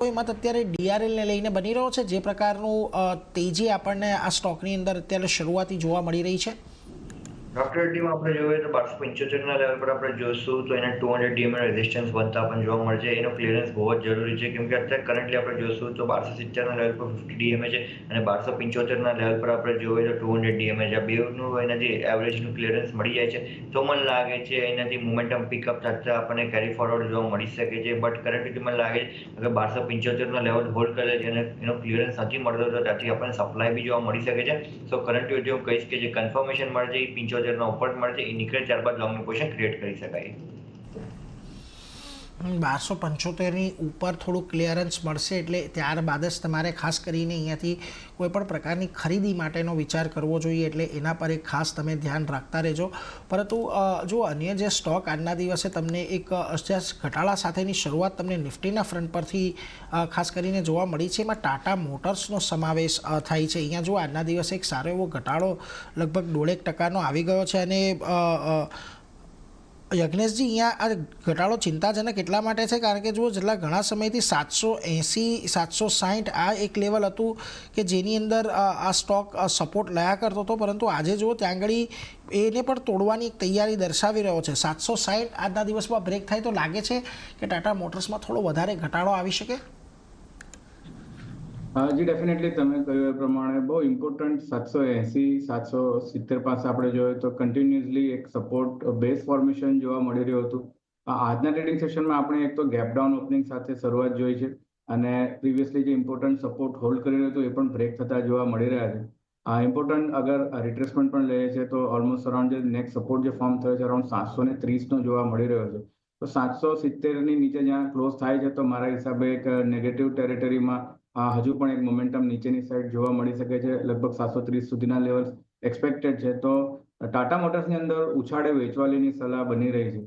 કોઈ મત અત્યારે ડીઆરએલને લઈને બની રહ્યો છે, જે પ્રકારનું તેજી આપણને આ સ્ટોકની અંદર અત્યારે શરૂઆતી જોવા મળી રહી છે? ડોક્ટર ટીમાં આપણે જોઈએ તો 1275 લેવલ પર આપણે જોઈશું તો એના 200 ડીએમએ રેઝિસ્ટન્સ બનતા આપણને જોવા મળશે. એનો ક્લિયરન્સ બહુ જ જરૂરી છે, કેમ કે અત્યારે કરન્ટલી આપણે જોઈશું તો 1270 લેવલ પર 50 ડીએમએ છે અને 1275 લેવલ પર આપણે જોઈએ તો 200 ડીએમએ છે. આ બેનું એનાથી એવરેજનું ક્લિયરન્સ મળી જાય છે તો મને લાગે છે એનાથી મોમેન્ટમ પિકઅપ થતા આપણને કેરી ફોરવર્ડ જોવા મળી શકે છે. બટ કરન્ટલી મને લાગે છે કે 1275 લેવલ હોલ્ડ કરે છે અને એનો ક્લિયરન્સ નથી મળતો તો ત્યાંથી આપણને સપ્લાય બી જોવા મળી શકે છે. સો કરન્ટલી જે હું કહીશ કે જે કન્ફર્મેશન મળે છે એ 75 ઉપર મળશે, એ નીકળે ત્યારબાદ લોંગની પોઝિશન ક્રિએટ કરી શકાય. 1275ની ઉપર થોડું ક્લિયરન્સ મળશે એટલે ત્યારબાદ જ તમારે ખાસ કરીને અહીંયાથી કોઈપણ પ્રકારની ખરીદી માટેનો વિચાર કરવો જોઈએ, એટલે એના પર એક ખાસ તમે ધ્યાન રાખતા રહેજો. પરંતુ જો અન્ય જે સ્ટોક આજના દિવસે તમને એક ઘટાડા સાથેની શરૂઆત તમને નિફ્ટીના ફ્રન્ટ પરથી ખાસ કરીને જોવા મળી છે, એમાં ટાટા મોટર્સનો સમાવેશ થાય છે. અહીંયા જો આજના દિવસે એક સારો એવો ઘટાડો લગભગ 1.5% આવી ગયો છે અને યજ્ઞેશજી, અહીંયા આ ઘટાડો ચિંતાજનક એટલા માટે છે કારણ કે જુઓ, જેટલા ઘણા સમયથી 780 760 આ એક લેવલ હતું કે જેની અંદર આ સ્ટોક સપોર્ટ લયા કરતો હતો, પરંતુ આજે જુઓ ત્યાં આગળ એને પણ તોડવાની એક તૈયારી દર્શાવી રહ્યો છે. 760 આજના દિવસમાં બ્રેક થાય તો લાગે છે કે ટાટા મોટર્સમાં થોડો વધારે ઘટાડો આવી શકે? જી ડેફિનેટલી, તમે કહ્યું એ પ્રમાણે બહુ ઇમ્પોર્ટન્ટ 780 770 પાસે આપણે જોઈએ તો કન્ટિન્યુઅસલી એક સપોર્ટ બેઝ ફોર્મેશન જોવા મળી રહ્યું હતું. આજના ટ્રેડિંગ સેશનમાં આપણે એક તો ગેપ ડાઉન ઓપનિંગ સાથે શરૂઆત જોઈ છે અને પ્રીવિયસલી જે ઇમ્પોર્ટન્ટ સપોર્ટ હોલ્ડ કરી રહ્યું હતું એ પણ બ્રેક થતા જોવા મળી રહ્યા છે. ઇમ્પોર્ટન્ટ અગર રિટ્રેસમેન્ટ પણ લઈએ છીએ તો ઓલમોસ્ટ અરાઉન્ડ જે નેક્સ્ટ સપોર્ટ જે ફોર્મ થયો છે અરાઉન્ડ 730 જોવા મળી રહ્યો છે. તો 770ની નીચે જ્યાં ક્લોઝ થાય છે તો મારા હિસાબે એક નેગેટિવ ટેરિટરીમાં હજુ પણ એક મોમેન્ટમ નીચેની સાઈડ જોવા મળી શકે છે. લગભગ 730 સુધીના લેવલ એક્સપેક્ટેડ છે. તો ટાટા મોટર્સની અંદર ઉછાળે વેચવાલીની સલાહ બની રહી છે.